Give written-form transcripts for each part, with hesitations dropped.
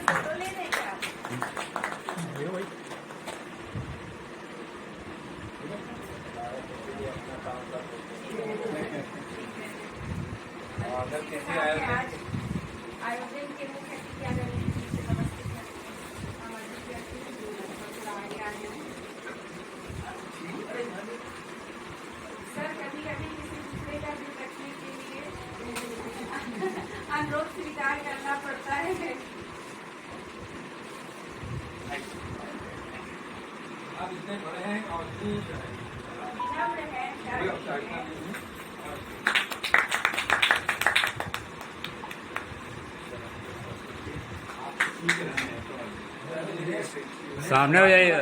Photo ले रहे क्या? कैसे आयोजन के मुख्य क्या सर, कभी कभी किसी दूसरे का दिल रखने के लिए अनुरोध स्वीकार करना पड़ता है। आप इतने बड़े हैं और सामने हो जाइए।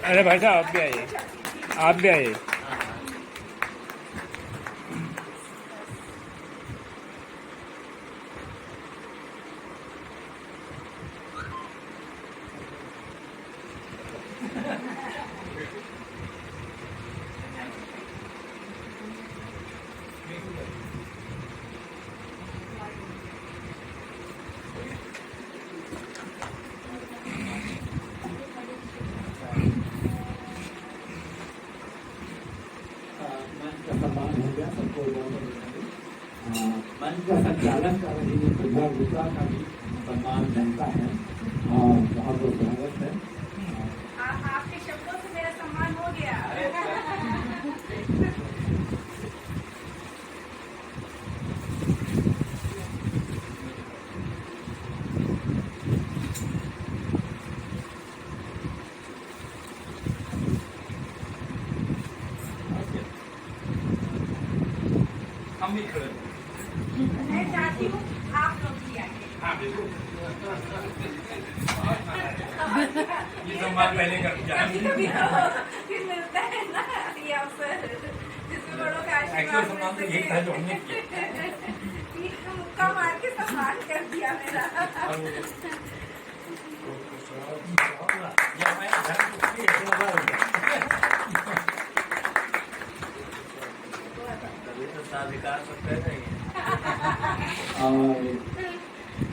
अरे भाई साहब, आप भी आइए, आप भी आइए। मंच का संचालन कर रही है प्रज्ञा गुप्ता का भी सम्मान बनता है और बहुत बहुत स्वागत है। आपके शब्दों से मेरा सम्मान हो गया। हम भी खड़े मैं चाहती हूँ आप लोग भी आए। हाँ बिल्कुल। ये सम्मान पहले कर दिया। फिर मिलता है ना ये अवसर जिसमें बड़ों का एक्चुअल सम्मान तो यही था जो हमने किया। मुक्का मार के सम्मान कर दिया मेरा।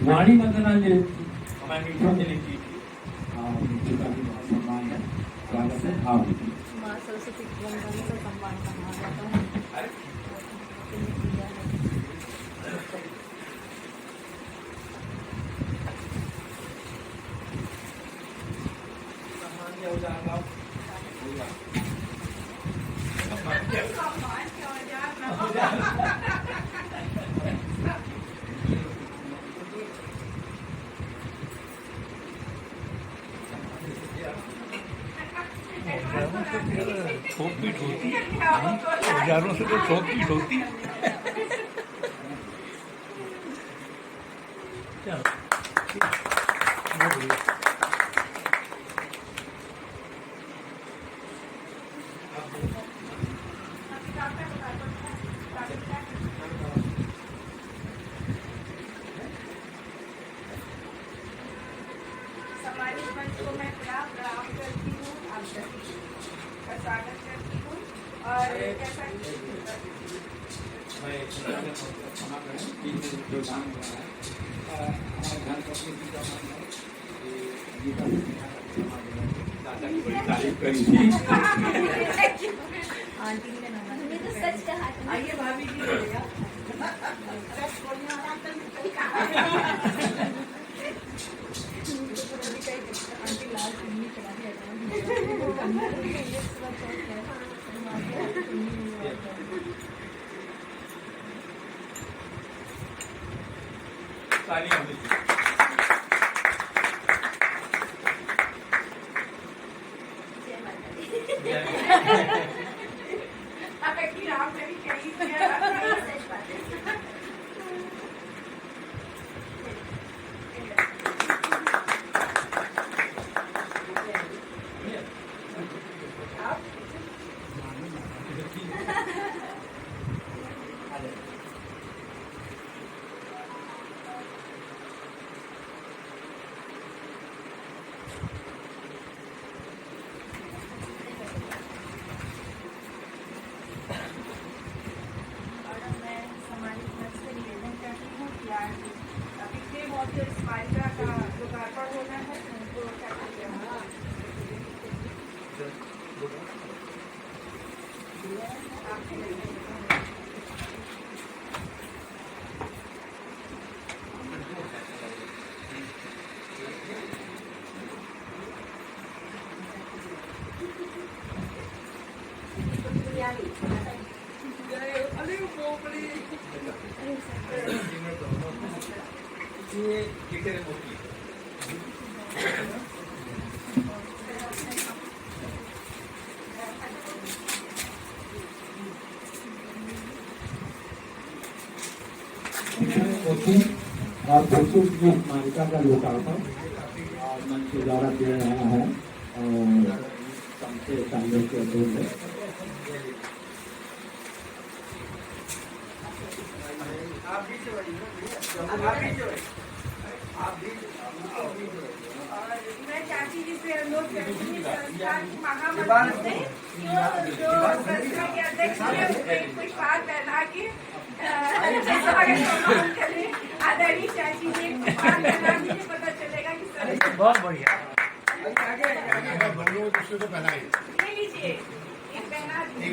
वाणी वंदना ने हमारी मीटिंग में लिखी थी। उनका भी बहुत सम्मान है, स्वागत है। हाँ माँ सरस्वती के वंदना से सम्मान कहा जाता है। थोक पीट होती है, औजारों से तो थोक पीट होती है। सम्मानित मंच को मैं प्रणाम करती हूँ, आप सभी का स्वागत करती हूँ। और जैसा मैं क्षमा करें कि जो काम हो रहा है हमारे ध्यान पत्नी की का मानना है दादा की बड़ी तारीफ करी थी। आंटी ने नाना तुमने तो सच कहा था। आइए भाभी जी बोलेगा। आंटी लाल चुन्नी चढ़ा दिया तालियां होनी चाहिए। जय माता दी। कि आपने भी कही किया। स्मारिका का लोकार्पण होना है उनको क्या कहते हैं ये कीचड़ मोती और भोजपुर की स्मारिका का लोकार्पण मंच के द्वारा किया रहा है और सबसे कांग्रेस के अध्यक्ष मैं चाची जी से अनुरोध करती हूँ संस्था की महामंत्री से जो संस्था के अध्यक्ष हैं पुष्पार पहना के सम्मान करें। आदरणीय चाची जी पुष्पार पहना दीजिए, पता चलेगा कि बहुत बढ़िया। ले लीजिए, एक पहना दीजिए।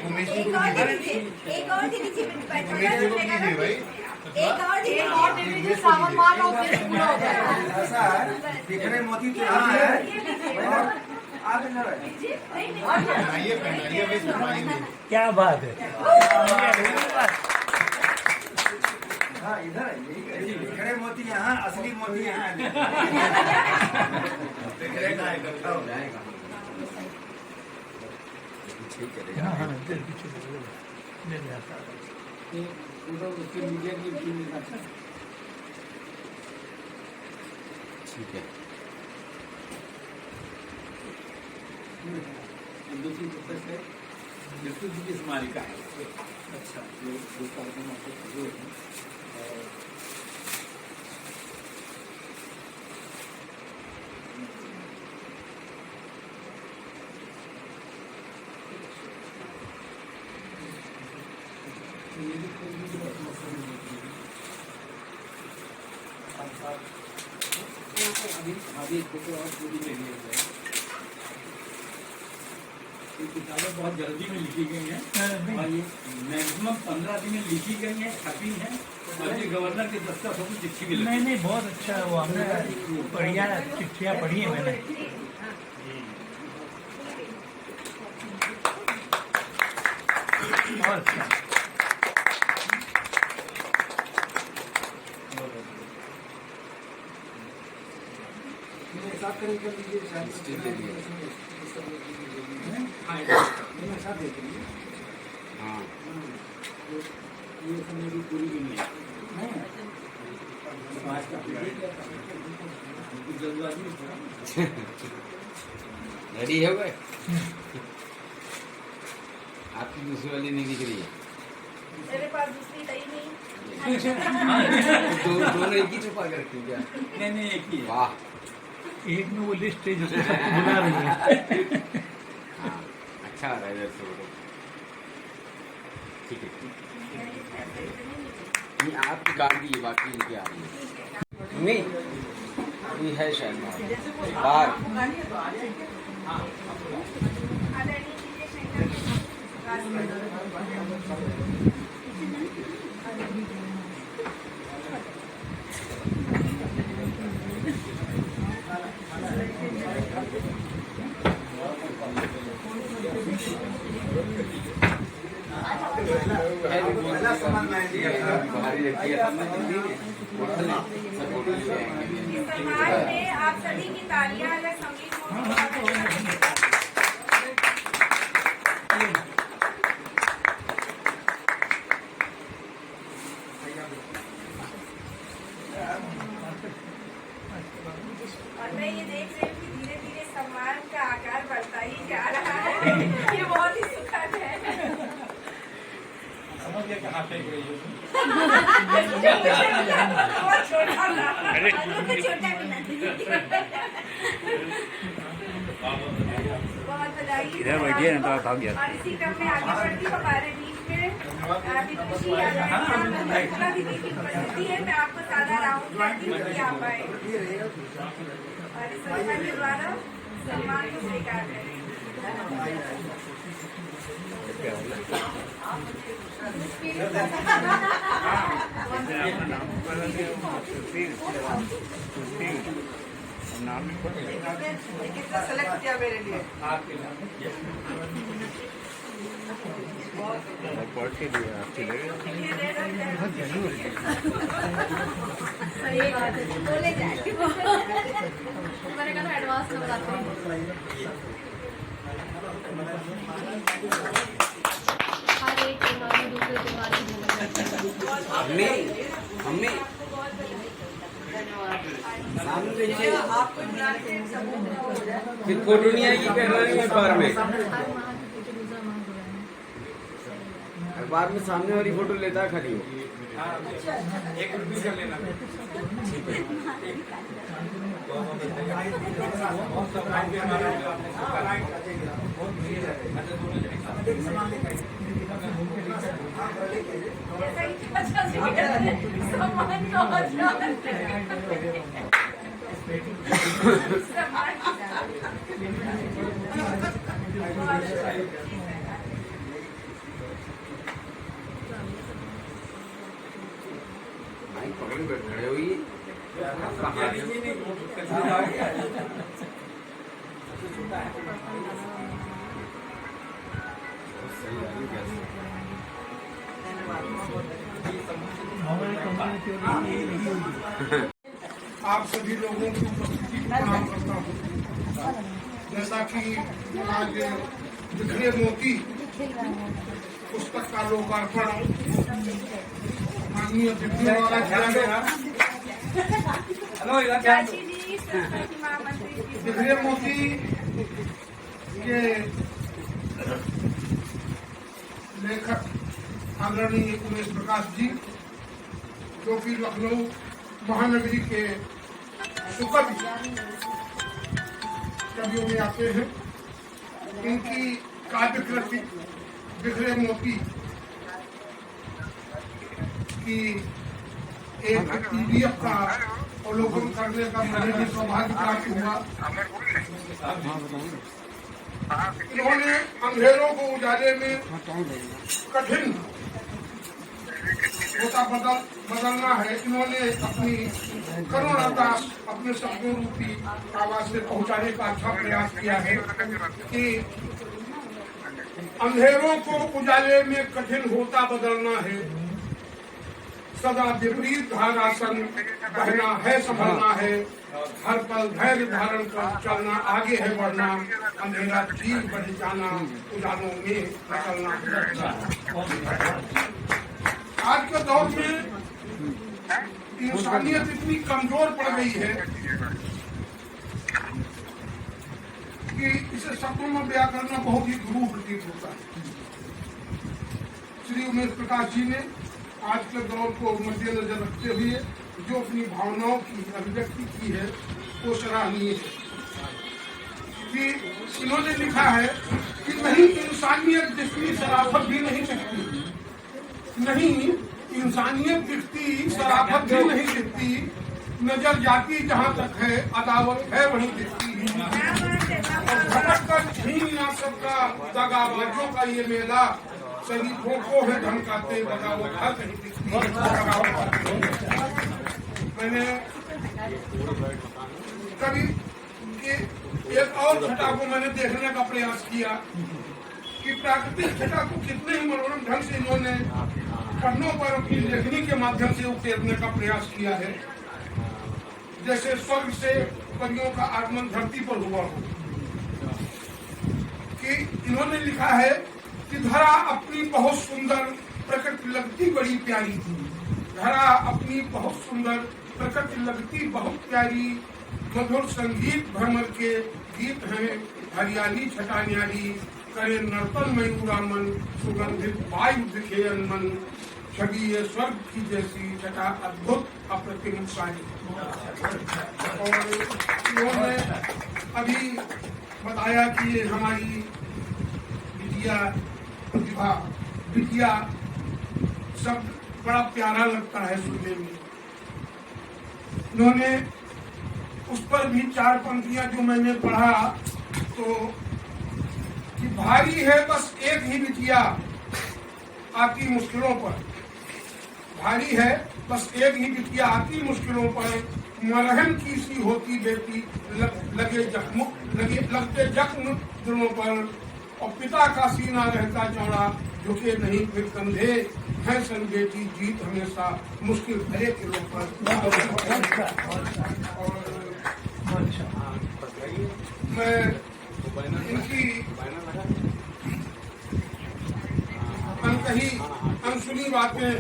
एक और दे दीजिए भाई। एक और दे दीजिए, सावन मान और फिर पूरा हो जाएगा। ऐसा दिखने मोती तो यहाँ है। आप क्या बात है। हाँ इधर दिखने मोती यहाँ, असली मोती यहाँ हाँ हाँ इधर पीछे ले जाता उसके मीडिया की टीम में अच्छा ठीक है। दूसरी प्रोसेस है बिल्कुल जी की स्मारिका है। अच्छा जो कार्यक्रम आपको हुए हैं अभी फोटो और पूरी ले लिए गए। ये किताबें बहुत जल्दी में लिखी गई हैं और ये मैक्सिमम 15 दिन में लिखी गई हैं, छपी हैं और ये गवर्नर के दफ्तर से चिट्ठी भी नहीं नहीं बहुत अच्छा हुआ। हमने बढ़िया चिट्ठियाँ पढ़ी है मैंने। बहुत अच्छा। साफ कर लीजिए साथ देख लीजिए। हाँ ये सब मेरी पूरी भी नहीं है। समाज का जल्दबाजी में थोड़ा रेडी हो गए। आपकी दूसरी वाली नहीं दिख रही है। मेरे पास दूसरी दही नहीं। दोनों एक ही छुपा कर रखी क्या? नहीं एक ही है। वाह एक में वो लिस्ट है जिसको सबको बुला रही है। हाँ अच्छा आ रहा है इधर से। ठीक है नहीं आपकी गाड़ी दी बाकी इनकी आ रही है। नहीं ये है शायद बाहर। आदरणीय जी शंकर पहला सामान मैंने दिया था। बाहरी रखी है हमने दिल्ली में सब होटल से आएंगे। इस समाज में आप सभी की तालियां अलग संगीत ये बहुत ही सुखद है। समझ गया कहाँ फेंक रही हो बहुत छोटा था। छोटा भी ना बहुत बधाई। इधर बैठिए ना, तो आप भाग गया। और इसी क्रम में आगे बढ़ती हमारे बीच में विदुषी यादव दीदी की उपस्थिति है। मैं आपको सादा राउंड करती हूँ कि आप आए और इस संस्था के द्वारा सम्मान को स्वीकार करें। नाम कितना सेलेक्ट किया मेरे लिए। आपके नाम पढ़ के दिया अच्छी लगे। बोले जाए मैंने कहा एडवांस में बताते हैं। हर एक त्योहार में दूसरे त्योहार की मम्मी मम्मी सामने देखिए, आपको बुलाने के सबूत हो जाए। फिर फोटो नहीं आएगी कहना बार में। अखबार में सामने वाली फोटो लेता है खाली वो। एक रुपये कर लेना। जैसा कि 50 सम्मान का भाई पकड़ कर खड़े हुई आप सभी लोगों की उपस्थिति को प्रणाम करता हूँ। जैसा कि आज बिखरे मोती पुस्तक का लोकार्पण माननीय डिप्टी द्वारा किया गया। चाची जी, सरस्वती महामंत्री जी, बिखरे मोती के लेखक आदरणीय उमेश प्रकाश जी, जो कि लखनऊ महानगरी के सुकवि कवियों में आते हैं। इनकी काव्य कृति बिखरे मोती की एक PDF का अवलोकन करने का मुझे भी सौभाग्य प्राप्त हुआ। इन्होंने अंधेरों को उजाले में कठिन होता बदलना है। इन्होंने अपनी करुणता अपने शब्दों रूपी आवाज से पहुंचाने का अच्छा प्रयास किया है कि अंधेरों को उजाले में कठिन होता बदलना है, सदा विपरीत धारा संग बहना है, संभलना है, हर पल धैर्य धारण कर चलना, आगे है बढ़ना, अंधेरा चीर बढ़ जाना, उजालों में निकलना है। आज के दौर में इंसानियत इतनी कमजोर पड़ गई है कि इसे शब्दों में बयां करना बहुत ही दुरूह प्रतीत होता है। श्री उमेश प्रकाश जी ने आज के दौर को मद्देनजर रखते हुए जो अपनी भावनाओं की अभिव्यक्ति की है वो सराहनीय है। कि इन्होंने लिखा है कि नहीं इंसानियत जितनी शराफत भी नहीं दिखती, नहीं इंसानियत दिखती शराफत भी नहीं दिखती, नजर जाती जहाँ तक है अदावत है वहीं दिखती है। और भटक कर छीन ना सबका दगाबाजों का ये मेला, शरीफों को है धमकाते बगावत हर कहीं दिखती है। मैंने कभी एक और छटा को मैंने देखने का प्रयास किया कि प्राकृतिक छटा को कितने ही मनोरम ढंग से इन्होंने पन्नों पर अपनी लेखनी के माध्यम से उकेरने का प्रयास किया है। जैसे स्वर्ग से परियों का आगमन धरती पर हुआ हो। कि इन्होंने लिखा है कि धरा अपनी बहुत सुंदर प्रकृति लगती बड़ी प्यारी थी, धरा अपनी बहुत सुंदर प्रकृति लगती बहुत प्यारी, मधुर संगीत भ्रमर के गीत हैं, हरियाली छटा न्यारी, करे नर्तन मयूरामन, सुगंधित वायु दिखे अनमन, छवि ये स्वर्ग की जैसी, छटा अद्भुत अप्रतिम सारी। और उन्होंने अभी बताया कि ये हमारी बिटिया प्रतिभा, बिटिया शब्द बड़ा प्यारा लगता है सुनने में। उन्होंने उस पर भी 4 पंक्तियां जो मैंने पढ़ा तो कि भारी है बस एक ही बिटिया आती मुश्किलों पर, भारी है बस एक ही बिटिया आती मुश्किलों पर, मरहम की सी होती बेटी लगते जख्म दिलों पर, और पिता का सीना रहता चौड़ा झुके नहीं फिर कंधे, है सन बेटी जीत हमेशा मुश्किल भरे किलों पर। और मैं इनकी अनकही अनसुनी बातें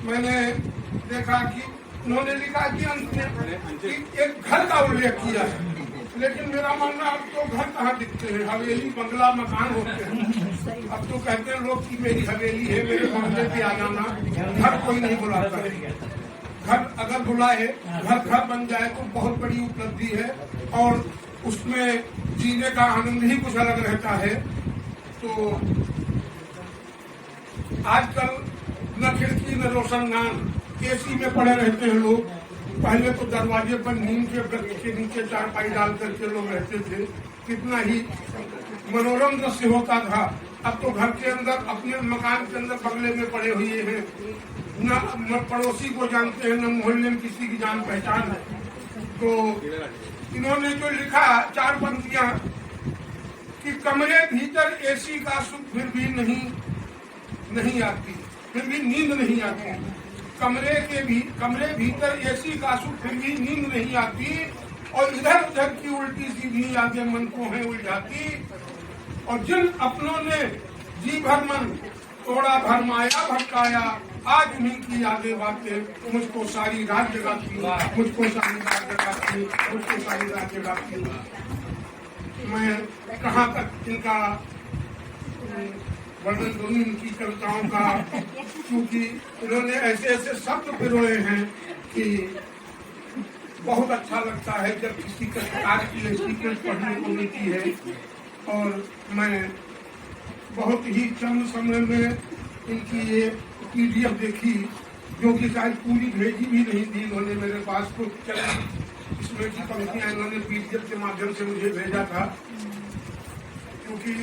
मैंने देखा कि उन्होंने लिखा कि अंत में कि एक घर का उल्लेख किया है, लेकिन मेरा मानना अब तो घर कहाँ दिखते हैं, हवेली बंगला मकान होते हैं। अब तो कहते हैं लोग कि मेरी हवेली है, मेरे बंगले पे आ जाना, घर कोई नहीं बुलाता है। घर अगर बुलाए, घर बन जाए तो बहुत बड़ी उपलब्धि है और उसमें जीने का आनंद ही कुछ अलग रहता है। तो आजकल न खिड़की न रोशनदान, एसी में पड़े रहते हैं लोग। पहले तो दरवाजे पर नीम के वृक्ष के नीचे चारपाई डाल करके लोग रहते थे, कितना ही मनोरम दृश्य होता था। अब तो घर के अंदर, अपने मकान के अंदर बंगले में पड़े हुए हैं, न पड़ोसी को जानते हैं, न मोहल्ले में किसी की जान पहचान है। तो इन्होंने जो लिखा 4 पंक्तियां कि कमरे भीतर एसी का सुख फिर भी नहीं आती, फिर भी नींद नहीं आती, कमरे भीतर एसी का सुख फिर भी नींद नहीं आती, और इधर उधर की उल्टी सीधी यादें मन को है उलझाती, और जिन अपनों ने जी भर मन थोड़ा भरमाया भटकाया, आज उन्हीं की यादें बातें मुझको सारी रात जगाती, मुझको सारी रात जगाती, मुझको सारी रात जगाती। मैं कहाँ तक इनका वर्णन करूं इनकी कविताओं का, क्योंकि इन्होंने ऐसे ऐसे शब्द पिरोए हैं कि बहुत अच्छा लगता है जब किसी प्रकार की ऐसी चीज पढ़ने को मिलती है। और मैं बहुत ही कम समय में इनकी ये PDF देखी, जो कि शायद पूरी भेजी भी नहीं थी इन्होंने मेरे पास, तो चली इसमें की पंक्तियां इन्होंने PDF के माध्यम से मुझे भेजा था। क्योंकि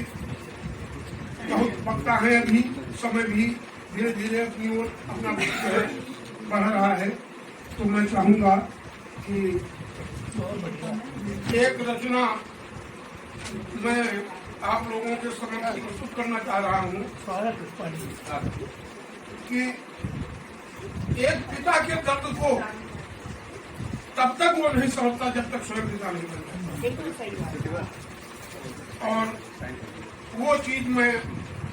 बहुत पक्का है, अभी समय भी धीरे धीरे अपनी ओर अपना बढ़ रहा है। तो मैं चाहूंगा कि एक रचना मैं आप लोगों के समक्ष प्रस्तुत करना चाह रहा हूँ कि एक पिता के दर्द को तब तक वो नहीं समझता जब तक स्वयं पिता नहीं बनता, और वो चीज मैं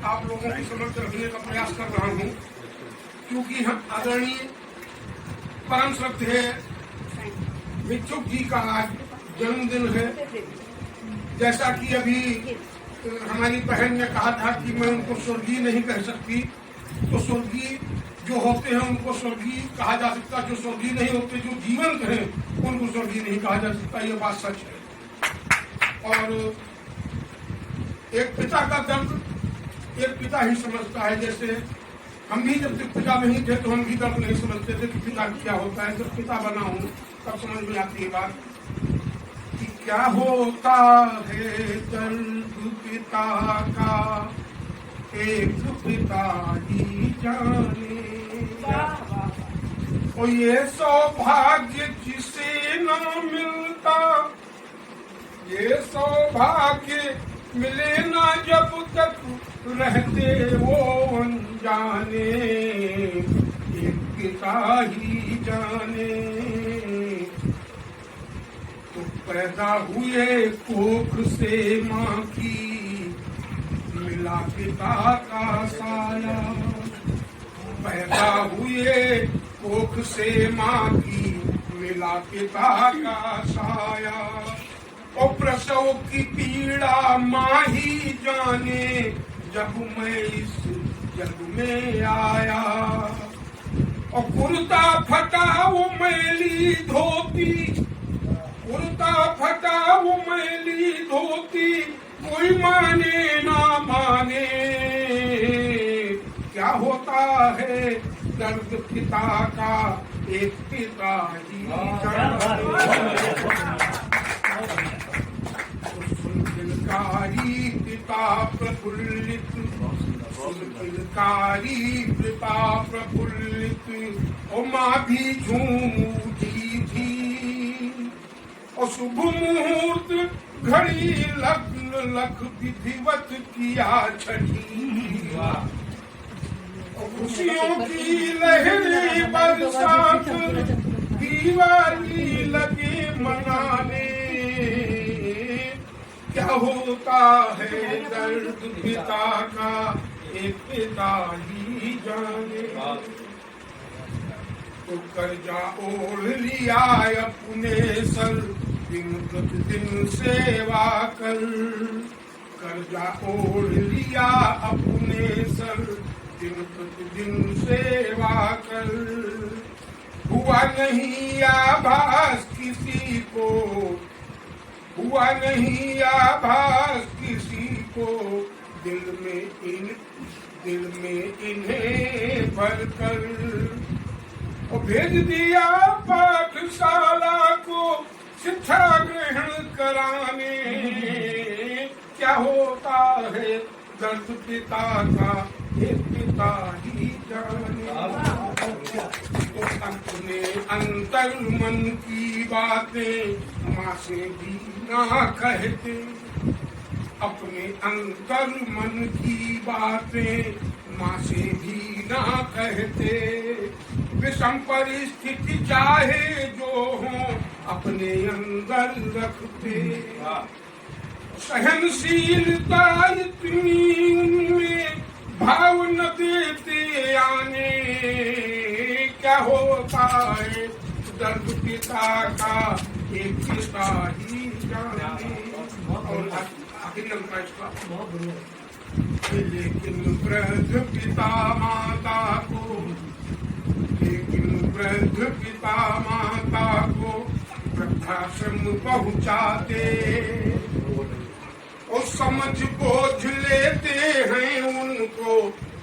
आप लोगों के समक्ष रखने का प्रयास कर रहा हूँ। क्योंकि हम आदरणीय परम श्रद्धेय भिक्षुक जी का आज जन्मदिन है। जैसा कि अभी हमारी बहन ने कहा था कि मैं उनको स्वर्गीय नहीं कह सकती, तो स्वर्गीय जो होते हैं उनको स्वर्गीय कहा जा सकता, जो स्वर्गीय नहीं होते, जो जीवंत हैं, उनको स्वर्गीय नहीं कहा जा सकता। ये बात सच है। और एक पिता का दर्द एक पिता ही समझता है। जैसे हम भी जब तक पिता नहीं थे तो हम भी दर्द नहीं समझते थे कि पिता क्या होता है। जब पिता बना हूँ तब समझ में आती है बात कि क्या होता है दर्द पिता का, एक पिता ही जाने। और ये सौभाग्य जिसे न मिलता, ये सौभाग्य मिले ना जब तक रहते वो अनजाने, एक पिता ही जाने। तो पैदा हुए कोख से माँ की, मिला पिता का साया। पैदा हुए कोख से माँ की, मिला पिता का साया। और प्रसव की पीड़ा माँ ही जाने, जब मैं इस जग में आया। और कुर्ता फटा वो मैली धोती, कुर्ता फटा वो मैली धोती, कोई माने ना माने। क्या होता है दर्द पिता का, एक पिता ही जाने। सुनकारी पिता प्रफुल्लित, सुनकारी पिता प्रफुल्लित, और माँ भी झूम उठी थी। और शुभ मुहूर्त घड़ी लग्न लख विधिवत किया छठी। और खुशियों की लहरें बरसात, दिवाली लगे मनाने। क्या होता है दर्द पिता का, एक पिता ही जाने। तो कर्जा ओढ़ लिया अपने सर, दिन प्रतिदिन सेवा कर। कर्जा ओढ़ लिया अपने सर, दिन प्रतिदिन सेवा कर। हुआ नहीं आभास किसी को, हुआ नहीं आभास किसी को, दिल में इन्हें भर कर। और भेज दिया पाठशाला को शिक्षा ग्रहण कराने। क्या होता है दर्द पिता का, एक पिता ही जाने। तो अपने अंतर मन की बातें माँ से भी ना कहते, अपने अंतर मन की बातें माँ से भी ना कहते। विषम परिस्थिति चाहे जो हो, अपने अंदर रखते। सहनशीलता इतनी उनमें भाव न देते आने। क्या होता है दर्द पिता का, एक पिता ही जाने। और आखिरी लेकिन वृद्ध पिता माता को, लेकिन वृद्ध पिता माता को वृद्धाश्रम पहुँचाते। और समझ बोझ लेते हैं उनको,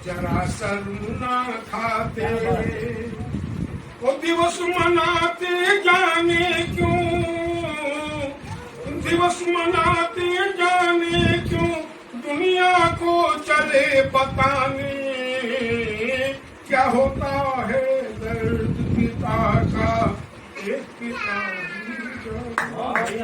जरा शर्म ना खाते। वो दिवस मनाते जाने क्यों, दिवस मनाते जाने क्यों, दुनिया को चले बताने। क्या होता है दर्द पिता का, एक पिता ही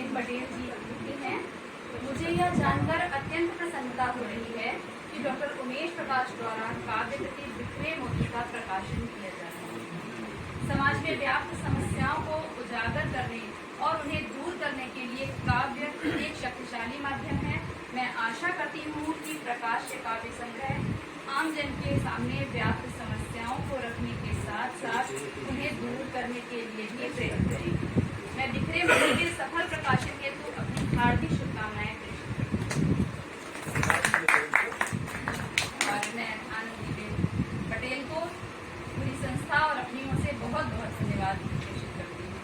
पटेल जी लिखते हैं, मुझे यह जानकर अत्यंत प्रसन्नता हो रही है कि डॉक्टर उमेश प्रकाश द्वारा काव्य कृति बिखरे मोती का प्रकाशन किया जा रहा है। समाज में व्याप्त समस्याओं को उजागर करने और उन्हें दूर करने के लिए काव्य एक शक्तिशाली माध्यम है। मैं आशा करती हूँ कि प्रकाश के काव्य संग्रह आम जन के सामने व्याप्त समस्याओं को रखने के साथ साथ उन्हें दूर करने के लिए भी प्रेरित करेगी। मैं बिखरे मोती के सफल प्रकाशन हेतु अपनी हार्दिक शुभकामनाएं पेश करती हूँ। और मैं आनंदीबेन पटेल को पूरी संस्था और अपनी ओर से बहुत बहुत धन्यवाद प्रेषित करती हूँ।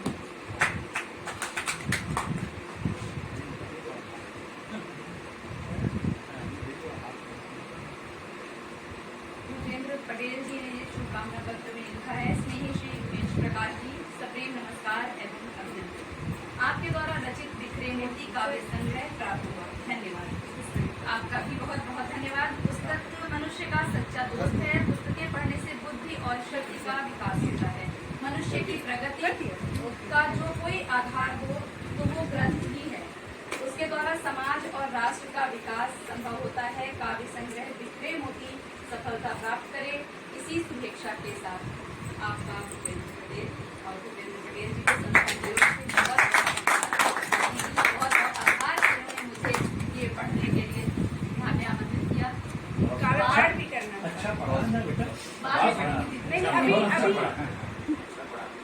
भूपेंद्र पटेल जी ने शुभकामना पत्र में लिखा है, स्नेही श्री उमेश प्रकाश जी, सप्रेम नमस्कार एवं अभिनंदन। आपके द्वारा रचित बिखरे मोती काव्य संग्रह प्राप्त हुआ, धन्यवाद। आपका भी बहुत बहुत धन्यवाद। पुस्तक मनुष्य का सच्चा दोस्त है। पुस्तकें पढ़ने से बुद्धि और शक्ति का विकास होता है। मनुष्य की प्रगति का जो कोई आधार हो तो वो ग्रंथ ही है। समाज और राष्ट्र का विकास संभव होता है। काव्य संग्रह बिखरे मोती सफलता प्राप्त करे। इसी शुभेच्छा के साथ आपका भूपेंद्र पटेल और भूपेंद्र पटेल जी को संस्थान बहुत आभार, जिन्होंने मुझे ये पढ़ने के लिए यहाँ पे आमंत्रित किया। काव्य पाठ भी करना अच्छा पढ़ा ना बेटा, नहीं,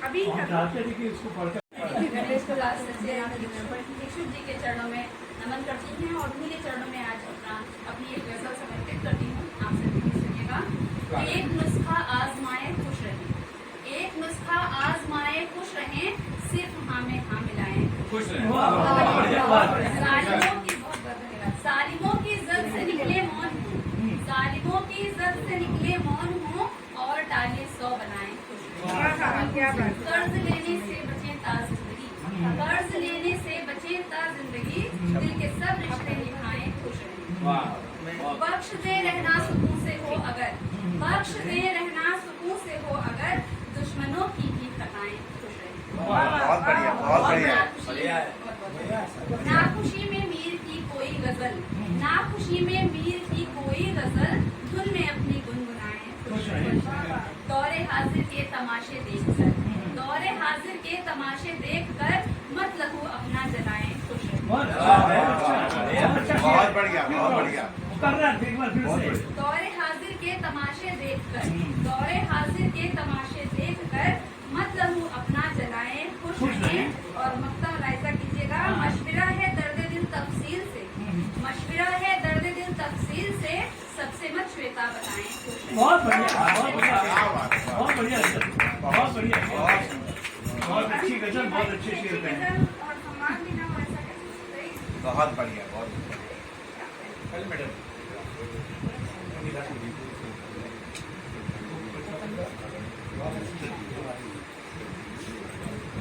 अभी हम चाहते थे कि इसको पढ़कर भिक्षु जी के चरणों में नमन करती हैं और उन्हीं के चरणों में आज अपनी एक गजल समर्पित करती हूँ। आप सभी भी सुनिएगा। एक नुस्खा आजमाए खुश रहें, एक नुस्खा आजमाए खुश रहें, सिर्फ हाँ में हाँ मिलाएं खुश सालिमों की जद से निकले मौन हूँ, सालिमों की जद से निकले मौन हूँ, और डाले 100 बनाए खुश रहें। कर्ज लेने से बचे ता जिंदगी, कर्ज लेने से बचे ता जिंदगी, दिल के सब रिश्ते निभाएं खुश रहें। बख्श दे रहना सुकून से हो अगर, बख्श दे रहना सुकून से हो अगर, दुश्मनों की भी खताएं खुश रहें। बहुत बढ़िया, बहुत बढ़िया। ना खुशी में मीर की कोई गजल, ना खुशी में मीर की कोई गजल, धुन में अपनी गुनगुनाएं खुश रहें। दौरे हाजिर के तमाशे देखकर, दौरे हाजिर के तमाशे देखकर, मत लहू अपना जलाएं खुश रहें। बहुत बढ़िया, बहुत बढ़िया। दौरे हाजिर के तमाशे देखकर, दौरे हाजिर के तमाशे देखकर, मत लहू अपना जलाएं खुश रहें। और मक्ता मुलाहिजा कीजिएगा। मशविरा है दर्द दिल तफसील से, मशविरा है दर्द दिल तफसील से, सबसे मत श्वेता बताएं खुश रहें। बहुत बढ़िया, बहुत बढ़िया, बहुत बढ़िया, बहुत बढ़िया, बहुत अच्छी गजल, बहुत अच्छे शेर हैं। और सम्मान भी ना हो ऐसा कैसे? बहुत बढ़िया, बहुत बढ़िया। मैडम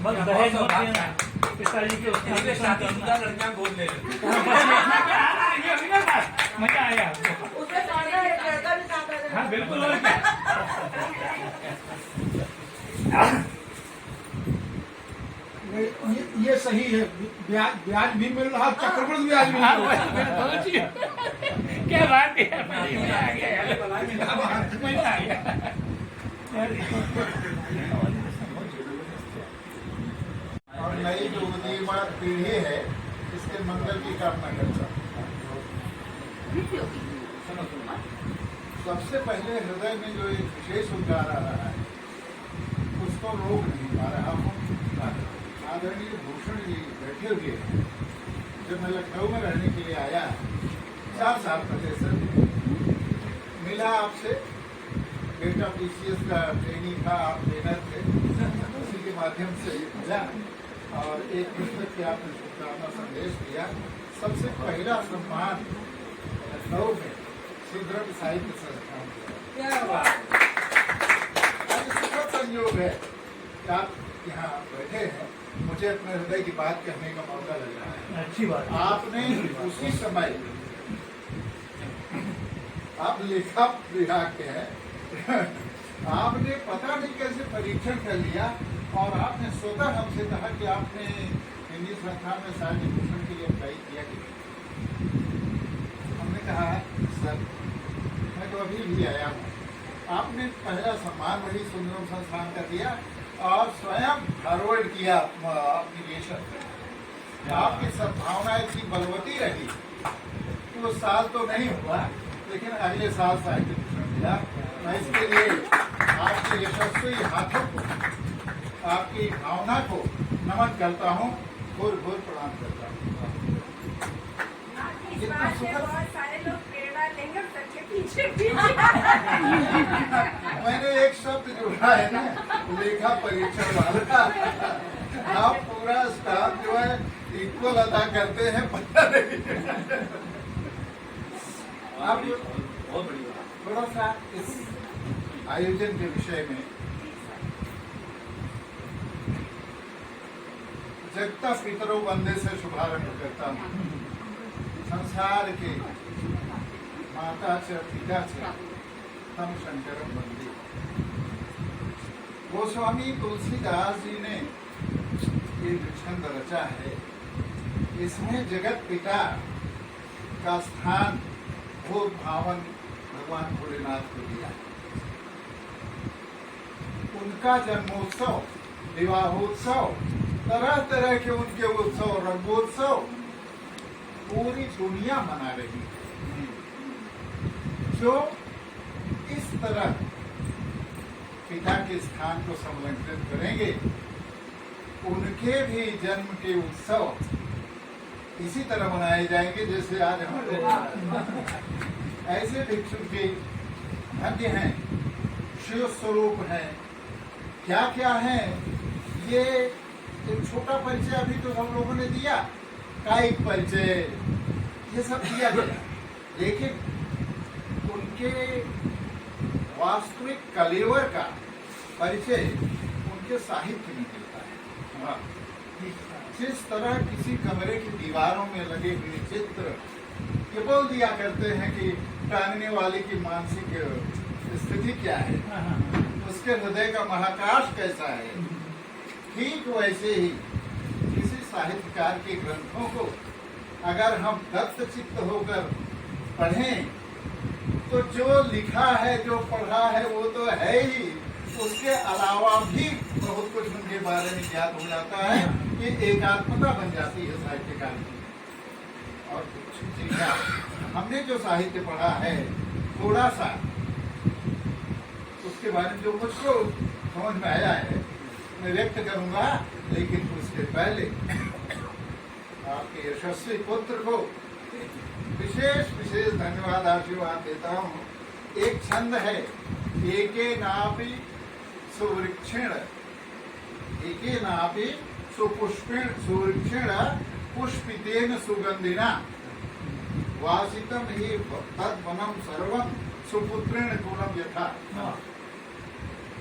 बस दहेज मत देना, पिताजी के उसके शादीशुदा लड़कियां गोद ले मजा आया आपको। उसमें सामने एक लड़का भी साथ आ हाँ बिल्कुल, और क्या। ये सही है, ब्याज भी मिल रहा, चक्रवृद्धि ब्याज भी मिल रहा। क्या बात है, मजा आ गया, मजा आ गया। और नई जो उदीयमान पीढ़ी है, इसके मंगल की कामना करता हूँ। सबसे पहले हृदय में जो एक विशेष उद्गार आ रहा है, उसको रोक नहीं पा रहा हूँ। आदरणीय भूषण जी बैठे हुए हैं। जब मैं लखनऊ में रहने के लिए आया 4 साल पहले सर, मिला आपसे, बेटा PCS का ट्रेनिंग था, आप ट्रेनर थे, उसी के माध्यम से मिला और एक पुस्तक के आपने शुभकामना संदेश दिया। सबसे पहला सम्मान लखनऊ में सुदृढ़ साहित्य संस्थान दिया। सुखद संयोग है कि आप यहाँ बैठे हैं, मुझे अपने हृदय की बात कहने का मौका लग रहा है। अच्छी बात। आपने उसी समय, आप लेखा विभाग के हैं, आपने पता नहीं कैसे परीक्षण कर लिया और आपने स्वतः हमसे कहा कि आपने हिंदी संस्थान में साहित्य भूषण के लिए अप्लाई किया कि हमने कहा सर मैं तो अभी भी आया हूँ। आपने पहला सम्मान वही सुंदरम संस्थान का दिया और स्वयं फॉरवर्ड किया एप्लीकेशन। आपकी सद्भावना इतनी बलवती रही कि वो साल तो नहीं हुआ, लेकिन अगले साल साहित्य भूषण मिला। मैं इसके लिए आपके यशस्वी हाथों को, आपकी भावना को नमन करता हूँ, घोर घोर प्रणाम करता हूँ। इस बात से बहुत सारे लोग प्रेरणा लेंगे और सबके पीछे भी। मैंने एक शब्द जोड़ा है ना, लेखा परीक्षण वाला। आप पूरा स्टाफ जो है इक्वल अदा करते हैं, पता नहीं। आप बहुत बढ़िया। थोड़ा सा इस आयोजन के विषय में, जगता पितरों वंदे से शुभारंभ करता हूँ। संसार के माता च पिता च तम शंकरम वंदे। गोस्वामी तुलसीदास जी ने ये छंद रचा है। इसमें जगत पिता का स्थान भूत भावन भगवान भोलेनाथ को दिया। उनका जन्मोत्सव, विवाहोत्सव, तरह तरह के उनके उत्सव, रंगोत्सव पूरी दुनिया मना रही है। जो इस तरह पिता के स्थान को संलग्नित करेंगे, उनके भी जन्म के उत्सव इसी तरह मनाए जाएंगे जैसे आज हम लोग। ऐसे भिक्षु के धन्य हैं, शिव स्वरूप हैं। क्या क्या है, ये एक छोटा परिचय अभी तो हम लोगों ने दिया, कायिक परिचय, ये सब दिया गया, लेकिन उनके वास्तविक कलेवर का परिचय उनके साहित्य में मिलता है। जिस तरह किसी कमरे की दीवारों में लगे हुए चित्र ये बोल दिया करते हैं कि टांगने वाले की मानसिक स्थिति क्या है, उसके हृदय का महाकाश कैसा है, ठीक वैसे ही किसी साहित्यकार के ग्रंथों को अगर हम दत्त चित्त होकर पढ़ें तो जो लिखा है, जो पढ़ा है वो तो है ही, उसके अलावा भी बहुत कुछ उनके बारे में ज्ञात हो जाता है। ये एकात्मता बन जाती है साहित्यकार की। और हमने जो साहित्य पढ़ा है थोड़ा सा उसके बारे में जो मुझको समझ में आया है मैं व्यक्त करूंगा, लेकिन उसके पहले आपके यशस्वी पुत्र को विशेष विशेष धन्यवाद आशीर्वाद देता हूँ। एक छंद है, एके नापि सुवृक्षेण, एके नापि सुपुष्पेण सुवृक्षेण पुष्पितेन सुगंधिना वासितम ही तद्वनम सर्वम सुपुत्रेण कुलम यथा।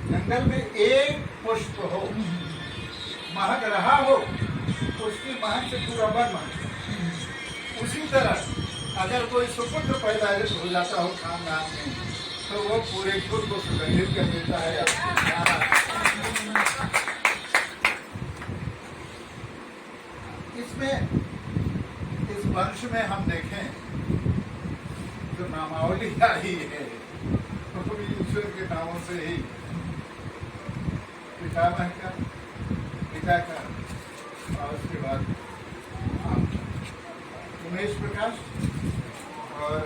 जंगल में एक पुष्प हो, महक रहा हो, उसकी महक से पूरा वन महक। उसी तरह अगर कोई सुपुत्र पैदा हो जाता हो खानदान में तो वो पूरे खुद को सुगंधित कर देता है। इसमें इस वंश में हम देखें जो नामावली आई है तो ईश्वर के नामों से ही पितामह का, पिता का, और उसके बाद उमेश प्रकाश और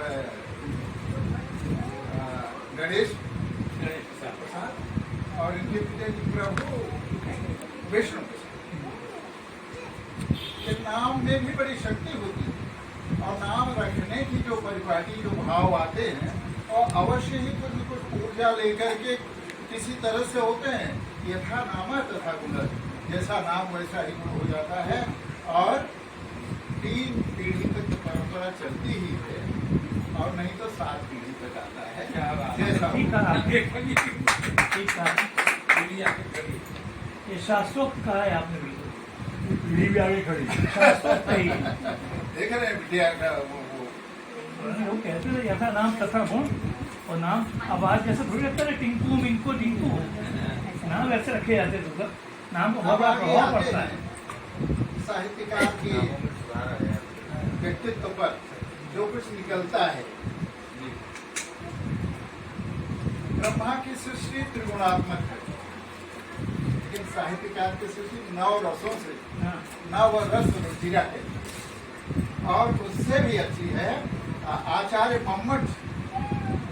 गणेश प्रसाद और इनके पिताजी प्रभु विष्णु प्रसाद। नाम में भी बड़ी शक्ति होती है और नाम रखने की जो परिपाटी, जो भाव आते हैं और अवश्य ही कुछ न कुछ ऊर्जा लेकर के किसी तरह से होते हैं। यथा नाम तथा गुण, जैसा नाम वैसा ही गुण हो जाता है और 3 पीढ़ी तक तो परंपरा चलती ही है और नहीं तो 7 पीढ़ी तक आता है। ये शास्त्रोक्त कहा है आपने, बिल्कुल पीढ़ी भी आगे खड़ी शास्त्रोक्त ही देख रहे हैं विद्या का वो कहते थे यथा नाम तथा गुण, और नाम आवाज जैसे थोड़ी लगता है टिंकू मिंको टिंकू, नाम ऐसे रखे जाते थे, नाम को बहुत बड़ा प्रभाव पड़ता है। साहित्यकार के व्यक्तित्व पर जो कुछ निकलता है, ब्रह्मा की सृष्टि त्रिगुणात्मक है, लेकिन साहित्यकार की सृष्टि 9 रसों से, 9 रस रुचिरा है और उससे भी अच्छी है। आचार्य मम्मट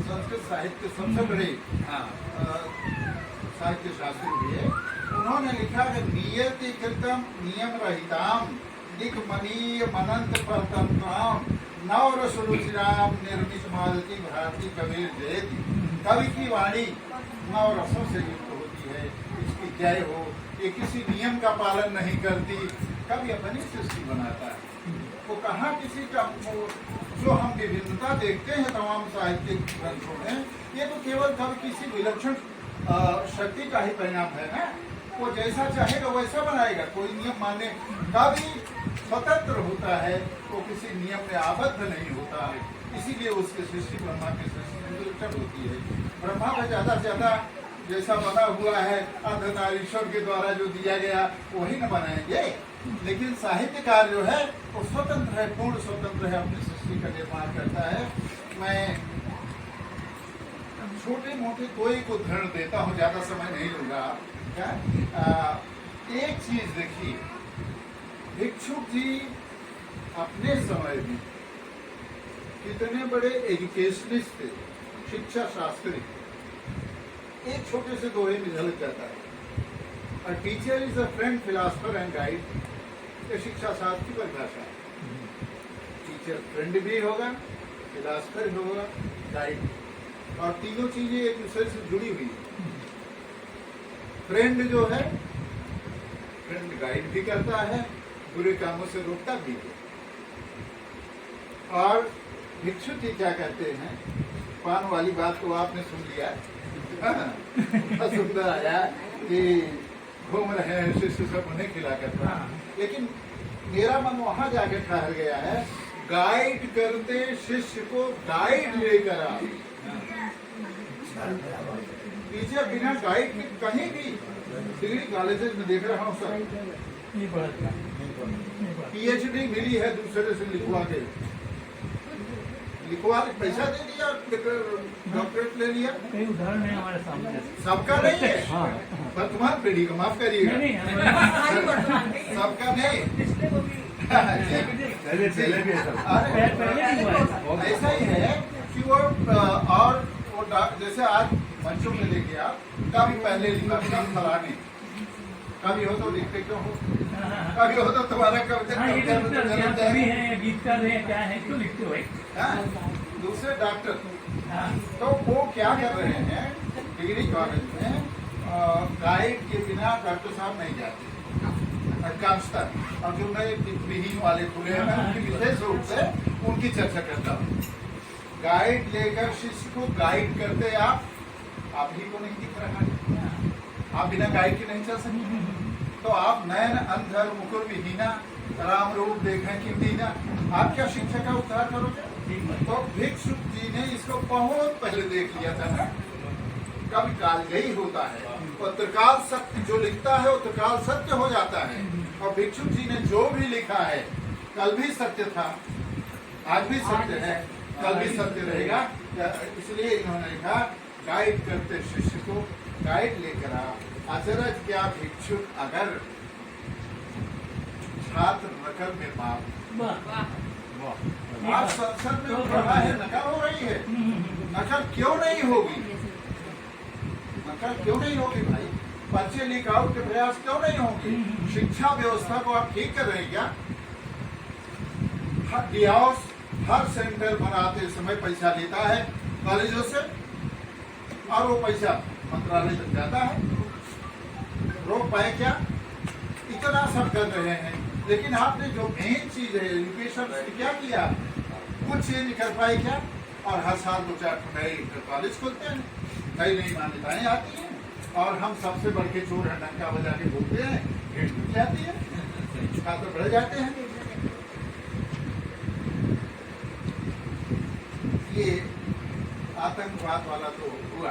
संस्कृत साहित्य सबसे बड़े साहित्य शास्त्री हुए, उन्होंने लिखा कि नियति कृतम नियम रहिताम दिग्मनीय मनंत परतंत्राम नवरस रुचिराम निर्मित मालती भारती कबीर जयति। कवि की वाणी 9 रसों से युक्त होती है, इसकी जय हो। ये किसी नियम का पालन नहीं करती, कवि अपनी सृष्टि बनाता है। वो कहाँ किसी का, जो हम विभिन्नता देखते हैं तमाम साहित्यिक ग्रंथों में, ये तो केवल कवि किसी विलक्षण शक्ति का ही परिणाम है ना। वो जैसा चाहेगा वैसा बनाएगा, कोई नियम माने। कवि स्वतंत्र होता है, वो किसी नियम में आबद्ध नहीं होता है, इसीलिए उसकी सृष्टि ब्रह्मा की सृष्टि विलक्षण होती है। ब्रह्मा का ज्यादा से ज्यादा जैसा बना हुआ है अर्धनारीश्वर के द्वारा जो दिया गया वही न बनाएंगे। लेकिन साहित्यकार जो है वो स्वतंत्र है, पूर्ण स्वतंत्र है, अपनी सृष्टि का निर्माण करता है। मैं छोटे मोटे कोई को उदाहरण देता हूँ, ज्यादा समय नहीं लूंगा। क्या एक चीज देखिए, भिक्षुक जी अपने समय में कितने बड़े एजुकेशनिस्ट थे, शिक्षा शास्त्री। एक छोटे से दोहे में झलक जाता है। A teacher is a friend, philosopher and guide। ये शिक्षा शास्त्र की परिभाषा है। टीचर फ्रेंड भी होगा, फिलासफर भी होगा, गाइड, और तीनों चीजें एक दूसरे से जुड़ी हुई है। फ्रेंड जो है, फ्रेंड गाइड भी करता है, बुरे कामों से रोकता भी है। और भिक्षु जी क्या कहते हैं, पान वाली बात को आपने सुन लिया, सुंदर आया कि घूम रहे हैं शिष्य सब उन्हें खिला करता है। लेकिन मेरा मन वहां जाके ठहर गया है, गाइड करते शिष्य को गाइड लेकर आ। पीछे बिना गाइड के कहीं भी डिग्री कॉलेजेस में देख रहा हूँ सर, PhD मिली है दूसरे से लिखवा के पैसा दे दिया, डॉक्टरेट ले लिया। कई उदाहरण है हमारे सामने, सबका नहीं है। वर्तमान पीढ़ी को माफ करिएगा, सबका नहीं। ऐसा ही है कि वो और वो जैसे आज मंचों में लेके आप कभी पहले लिखा फलाने, कभी हो तो लिखते क्यों हो, कभी हो तो तुम्हारा कविता गीतकार है, क्या है, क्यों लिखते हो? दूसरे डॉक्टर तो वो क्या कर रहे हैं, डिग्री कॉलेज में गाइड के बिना डॉक्टर साहब नहीं जाते कांस्टर। और जो नए विहीन वाले खुले हैं, मैं उनकी विशेष रूप से उनकी चर्चा करता हूँ। गाइड लेकर शिष्य को गाइड करते आप ही को नहीं दिख रहा है, आप बिना गाइड के नहीं चल सकते। तो आप नयन अंधर मुकुर विहीना, राम रूप देखें कि दीना, आप क्या शिक्षा का उद्धार करोगे? तो भिक्षुक जी ने इसको बहुत पहले देख लिया था ना। कभी काल यही होता है, और त्रिकाल सत्य जो लिखता है वो त्रिकाल सत्य हो जाता है। और भिक्षुक जी ने जो भी लिखा है, कल भी सत्य था, आज भी सत्य है, कल भी सत्य रहेगा। इसलिए इन्होंने लिखा, गाइड करते शिष्य को गाइड लेकर आ। अचरज क्या भिक्षुक अगर छात्र नकल में मार। आज संसद में पढ़ा है, नकल हो रही है, नकल क्यों नहीं होगी? नकल क्यों नहीं होगी भाई? पर्चे लीक आउट के प्रयास क्यों नहीं होंगे? शिक्षा व्यवस्था को आप ठीक कर रहे हैं क्या? हर सेंटर बनाते समय पैसा लेता है कॉलेजों से, और वो पैसा मंत्रालय तक जाता है। रोक पाए क्या? इतना सब कर रहे हैं, लेकिन आपने जो मेन चीज है एजुकेशन क्या किया? कुछ चेंज कर पाए क्या? और हर साल 2-4 नए कॉलेज खोलते हैं, नई नई मान्यताएं आती हैं, और हम सबसे बढ़ के चोर है डंका बजा के बोलते हैं, भीड़ टूट जाती है, छात्र बढ़ जाते हैं। ये आतंकवाद वाला तो हुआ।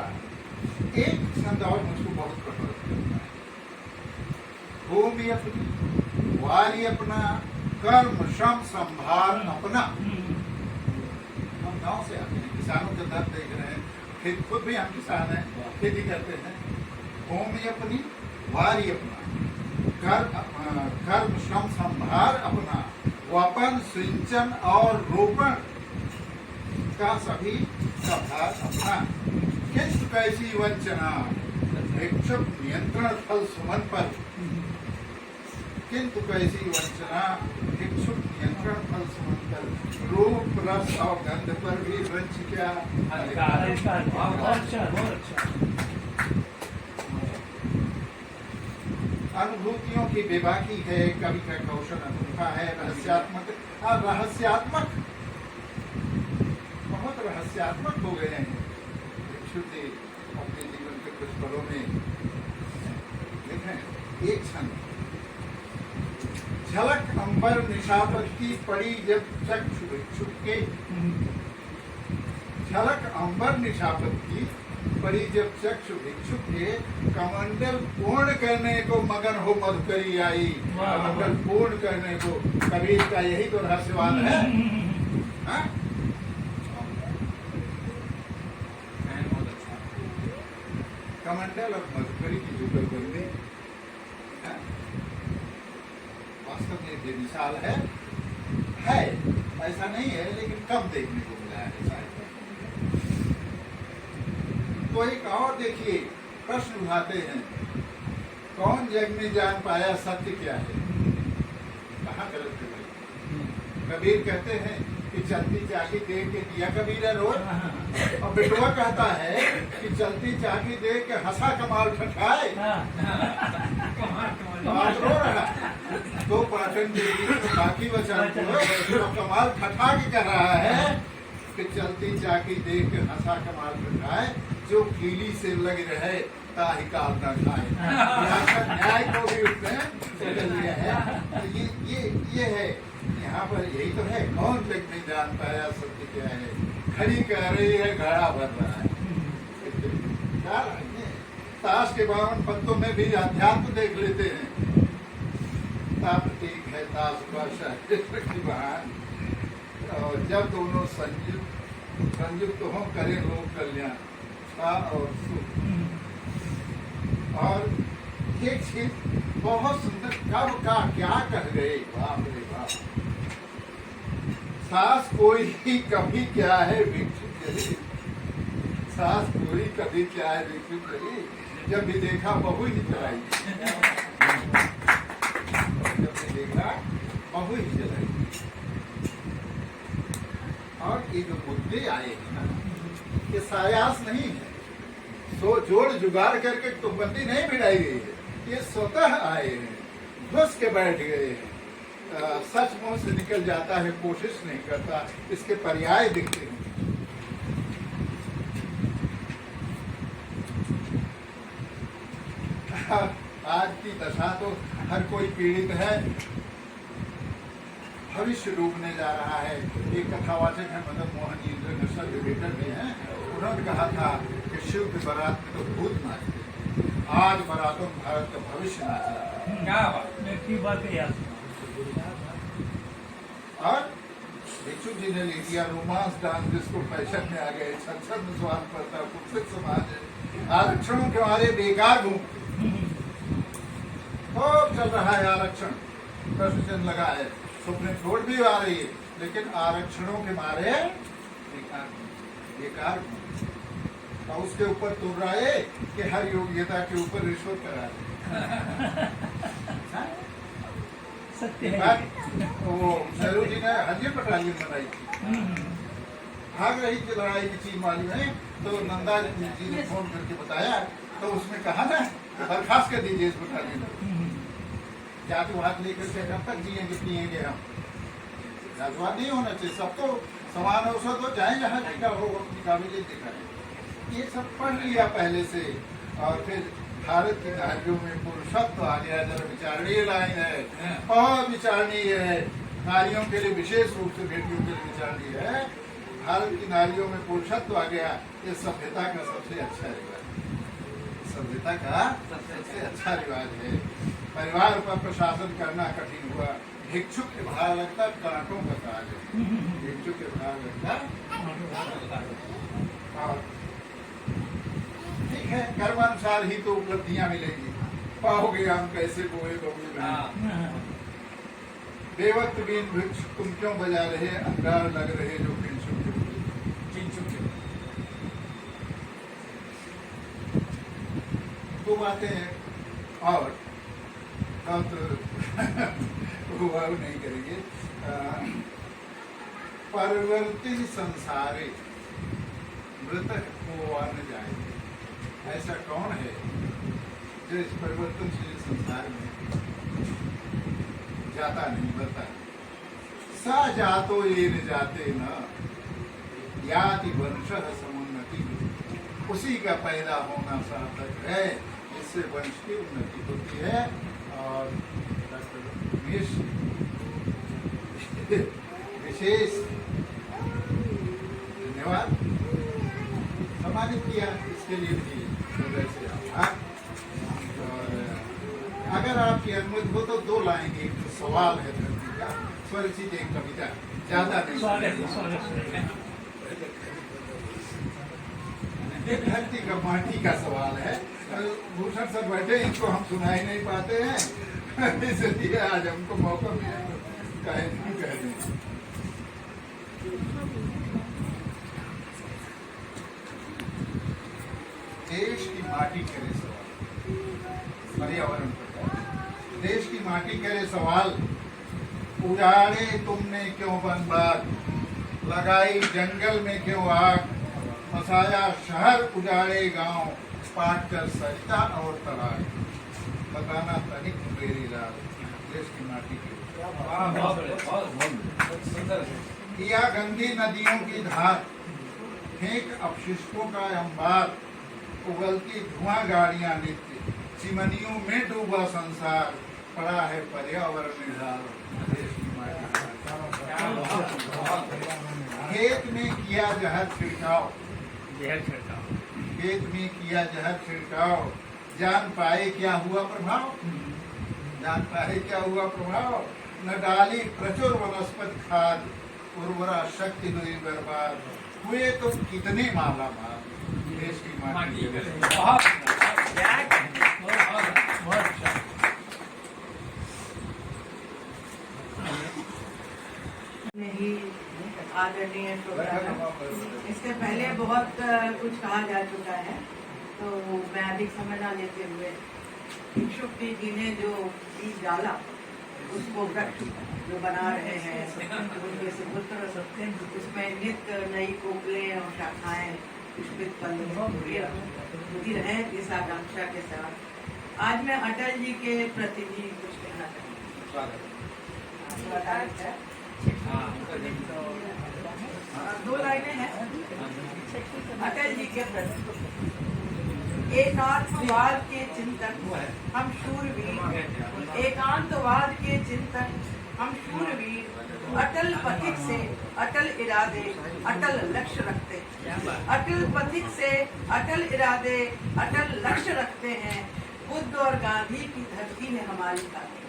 एक छंद और मुझको बहुत प्रभावित करता है, भूमि अपनी, वारी अपना, कर्म श्रम संभार अपना। हम गांव से आते हैं, किसानों के दर्द देख रहे हैं, खुद भी हम किसान हैं, खेती करते हैं। भूमि अपनी, वारी अपना, कर्म श्रम संभार अपना, वपन सिंचन और रोपण का सभी का भार अपना। किंतु कैसी वंचना भिक्षुक नियंत्रण फल सुमन पर, किंतु कैसी वंचना भिक्षुक नियंत्रण फल सुमन पर, रूप रस और गंध पर भी वंच क्या अनुभूतियों की बेबाकी है, कवि का कौशल अनूठा है, रहस्यात्मक बहुत रहस्यात्मक हो गए हैं भिक्षुक जी अपने जीवन के कुछ पलों में। देखें एक क्षण, झलक अंबर निशापत्ती पड़ी जब चक्षु भिक्षुक के, झलक अंबर निशापत्ती परिजब चक्षु भिक्षु के कमंडल पूर्ण करने को मगन हो मधुकरी आई। कमंडल पूर्ण करने को कबीर का यही तो रहस्यवाद है। हाँ? कमंडल और मधुकरी की जुगलबंदी वास्तव में बेमिसाल है, ऐसा नहीं है, लेकिन कम देखने को मिला है शायद। तो एक और देखिए, प्रश्न उठाते हैं, कौन जग में जान पाया सत्य क्या है? कहाँ गलत है भाई? कबीर कहते हैं कि चलती चाकी देख के दिया कबीर है रोज, और बेटुआ कहता है कि चलती चाकी देख के हंसा कमाल ठठाए। आज रो रहा तो पाठन देवी तो बाकी वचन तो कमाल ठठा के कह रहा है कि चलती चाकी देख के हंसा कमाल ठठाए, जो कीली से लग रहे ताही काल न खाए। न्याय को भी उसने बदल दिया है। तो ये है, यहाँ पर यही तो है, कौन तक नहीं जान पाया सत्य क्या है? खड़ी कह रही है, घड़ा भर रहा है। ताश के 52 पत्तों में भी अध्यात्म देख लेते हैं। प्रतीक है ताश का शारीरिक बहान, और जब दोनों संयुक्त हो करे लोक कल्याण और सुख। और एक चीज बहुत सुंदर, कब का क्या कह गए, बाप रे बाप। सास कोई कभी क्या है भिक्षुक रही, सास कोई कभी क्या है भिक्षुक रही, जब भी देखा बहू ही चलाई, जब भी देखा बहू ही चलाई। और ये जो मुद्दे आए हैं ना, ये सायास नहीं है, सो जोड़ जुगाड़ करके तुकबंदी नहीं भिड़ाई गई है, ये स्वतः आए हैं, घुस के बैठ गए हैं। सच मुंह से निकल जाता है, कोशिश नहीं करता, इसके पर्याय दिखते हैं। आज की दशा तो हर कोई पीड़ित है, भविष्य डूबने जा रहा है। एक कथावाचक है मदन मोहन जी, इंटरनेशनल डिबेटर भी हैं, उन्होंने कहा था कि शिव की बारात में तो भूत नाचते, आज बारातों में भारत का भविष्य नाचता। क्या बात है यार। और भिक्षु जी ने लिख दिया रोमांस डांस, जिसको फैशन में आ गए, छत में स्वाद पड़ता, कुत्सित समाज है, आरक्षणों के मारे बेकार घूम खूब चल रहा है आरक्षण, प्रश्न चिन्ह लगा है, सुप्रीम कोर्ट भी आ रही है, लेकिन आरक्षणों के मारे बेकार घूम। और उसके ऊपर तुल रहा है कि हर योग्यता के ऊपर रिश्वत करा है। सत्य है। वो नेहरू जी ने हरियर बटालियन बनाई थी, भाग रही थी लड़ाई की चीज मालूम है, तो नंदा जी ने फोन करके बताया, तो उसमें कहा ना बर्खास्त कर दीजिए इस बटालियन को, जातिवाद लेकर के कब तक जिएंगे पिएंगे हम, जातिवाद नहीं होना चाहिए, सबको समान अवसर तो जाए जहाँ टीका हो अपनी काबिलियत दिखाए। ये सब पढ़ लिया पहले से। और फिर भारत की नारियों में पुरुषत्व आ गया, जरा विचारणीय लाइन है, और विचारणीय है, नारियों के लिए विशेष रूप से बेटियों के लिए विचारणीय है। भारत की नारियों में पुरुषत्व आ गया, ये सभ्यता का सबसे अच्छा रिवाज, सभ्यता का सबसे अच्छा रिवाज है। परिवार पर प्रशासन करना कठिन हुआ, भिक्षुक के भार लगता कांटों का काज है, भिक्षुक के भार लगता। और ठीक है, कर्मानुसार ही तो उपलब्धियां मिलेंगी, पाओगे हम कैसे बोए बबू। देवत्व बीन भिक्षु तुम क्यों बजा रहे, अंगार लग रहे जो भिक्षुक दो बातें हैं। और हुआ नहीं करेंगे। परिवर्तित संसारे मृतक को न जाएंगे, ऐसा कौन है जो इस परिवर्तनशील संसार में जाता नहीं, बता। सा जातो ये न जाते न याति वंश समुन्नति, उसी का पैदा होना सार्थक है, इससे वंश की उन्नति होती है। और विशेष धन्यवाद। सम्मानित किया, इसके लिए भी हृदय से आभार। और अगर आपकी अनुमति हो तो 2 लाइन एक सवाल है धरती का, स्वरचित एक कविता, ज्यादा नहीं। धरती का माटी का सवाल है। भूषण सर बैठे, इनको हम सुना ही नहीं पाते हैं, इसलिए आज हमको मौका मिला कह दें। देश की माटी करे सवाल, पर्यावरण पर। देश की माटी करे सवाल, उजाड़े तुमने क्यों वन-बाग, लगाई जंगल में क्यों आग, बसाया शहर उजाड़े गांव, पाट कर सरिता और तराग, बताना तनिक मेरी रात। देश की माटी के किया गंदी नदियों की धार, फेंक अपशिष्टों का अंबार, उगलती धुआं गाड़ियां नित्य, चिमनियों में डूबा संसार, पड़ा है पर्यावरण निधार। देश की माटी खेत में किया जहर छिड़काव, खेत में किया जहर छिड़काव, जान पाए क्या हुआ प्रभाव, जान पाए क्या हुआ प्रभाव, न डाली प्रचुर वनस्पति खाद, उर्वरा शक्ति हुई बर्बाद, हुए तो कितने माला माल। देश की माटी नहीं आदरणीय श्रोता, इससे पहले बहुत कुछ कहा जा चुका है, तो मैं अधिक समय न लेते हुए भिक्षुक जी ने जो बीज डाला उसको वृक्ष जो बना रहे हैं उनके सुपुत्र, उसमें नित्य नई कोपलें और शाखाएं पुष्पित होती रहे इस आकांक्षा के साथ आज मैं अटल जी के प्रति भी कुछ कहना चाहूँगी। 2 लाइनें हैं अटल जी के प्रति। एकांतवाद के चिंतक हम शूरवीर, एकांतवाद के चिंतक हम शूरवीर, अटल पथिक से अटल इरादे अटल लक्ष्य रखते, अटल पथिक से अटल इरादे अटल लक्ष्य रखते हैं। बुद्ध और गांधी की धरती है हमारी खाती,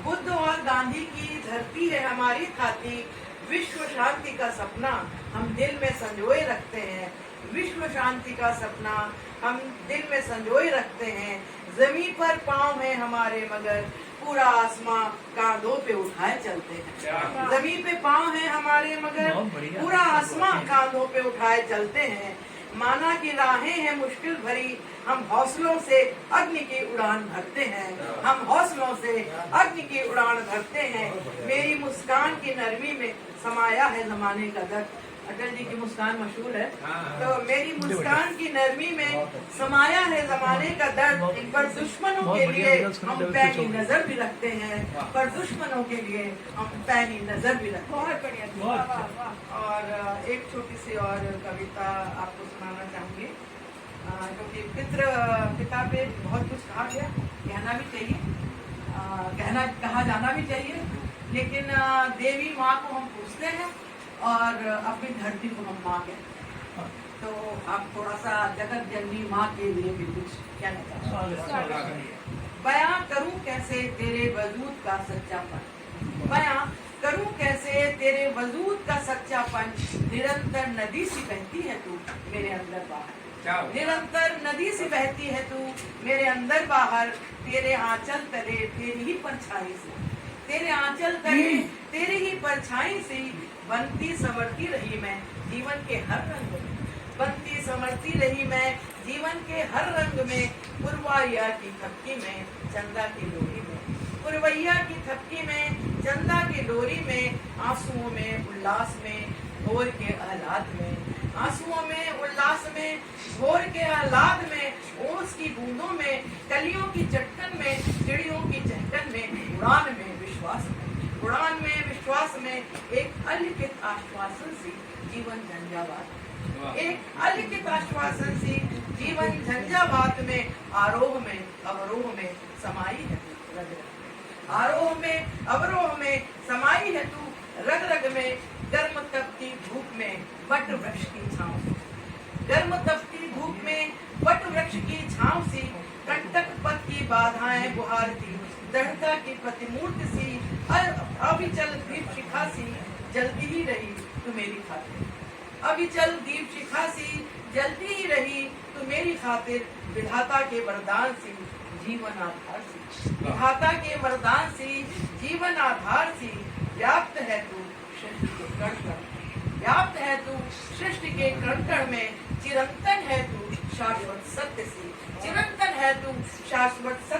बुद्ध और गांधी की धरती है हमारी खाती, विश्व शांति का सपना हम दिल में संजोए रखते हैं, विश्व शांति का सपना हम दिल में संजोए रखते हैं। जमीन पर पाँव है हमारे मगर पूरा आसमां कांधों पे उठाए चलते हैं, जमीन पे पाँव है हमारे मगर पूरा आसमां कांधों पे उठाए चलते हैं। माना की राहें हैं मुश्किल भरी, हम हौसलों से अग्नि की उड़ान भरते हैं, हम हौसलों से अग्नि की उड़ान भरते हैं। मेरी मुस्कान की नरमी में समाया है जमाने का दर्द, अटल जी की मुस्कान मशहूर है, तो मेरी मुस्कान की नरमी में समाया है जमाने का दर्द। पर दुश्मनों के लिए हम पैनी नजर भी रखते हैं, पर दुश्मनों के लिए हम पैनी नजर भी रखते हैं। बहुत बढ़िया। और एक छोटी सी और कविता आपको सुनाना चाहूंगी, क्योंकि पिता पे बहुत कुछ कहा गया, कहना भी चाहिए, कहा जाना भी चाहिए, लेकिन देवी माँ को हम पूछते हैं और अपनी धरती को हम माँ कहते हैं, तो आप थोड़ा सा जगत जननी माँ के लिए भी कुछ कहना चाहते हैं। बयां करूं कैसे तेरे वजूद का सच्चापन, बयां करूं कैसे तेरे वजूद का सच्चापन, निरंतर नदी सी बहती है तू मेरे अंदर बाहर, निरंतर नदी सी बहती है तू मेरे अंदर बाहर। तेरे आंचल तले तेरी ही परछाई से, तेरे आंचल तले तेरी ही परछाई से बनती संवरती रही मैं जीवन के हर रंग में, बनती संवरती रही मैं जीवन के हर रंग में। पुरवैया की थपकी में चंदा की डोरी में, पुरवैया की थपकी में चंदा की डोरी में, आंसुओं में उल्लास में भोर के आह्लाद में, आंसुओं में उल्लास में भोर के आह्लाद में, ओस की बूंदों में कलियों की चटकन में, चिड़ियों की चहकन में, उड़ान में विश्वास में, उड़ान में विश्वास में, एक अलिखित आश्वासन सी जीवन झंझावात, एक अलिखित आश्वासन सी जीवन झंझावात में। आरोह में अवरोह में समाई है तू रग रग, आरोह में अवरोह में समाई है तू रग रग में। गर्म तपती धूप में वट वृक्ष की छांव, गर्म तपती धूप में वट वृक्ष की छांव सी, कंटक पथ की बाधाएं बुहारती, दृढ़ता की प्रतिमूर्ति सी, अविचल दीप शिखा सी, जलती ही रही तू मेरी खातिर। अविचल दीप शिखा सी, जलती ही रही तू मेरी खातिर। विधाता के वरदान सी, जीवन आधार सी, विधाता के वरदान सी, जीवन आधार सी। व्याप्त है तू सृष्टि के कण कण, व्याप्त है तू सृष्टि के कण कण में। चिरंतन है तू शाश्वत सत्य सी, चिरंतन है तू शाश्वत सत्य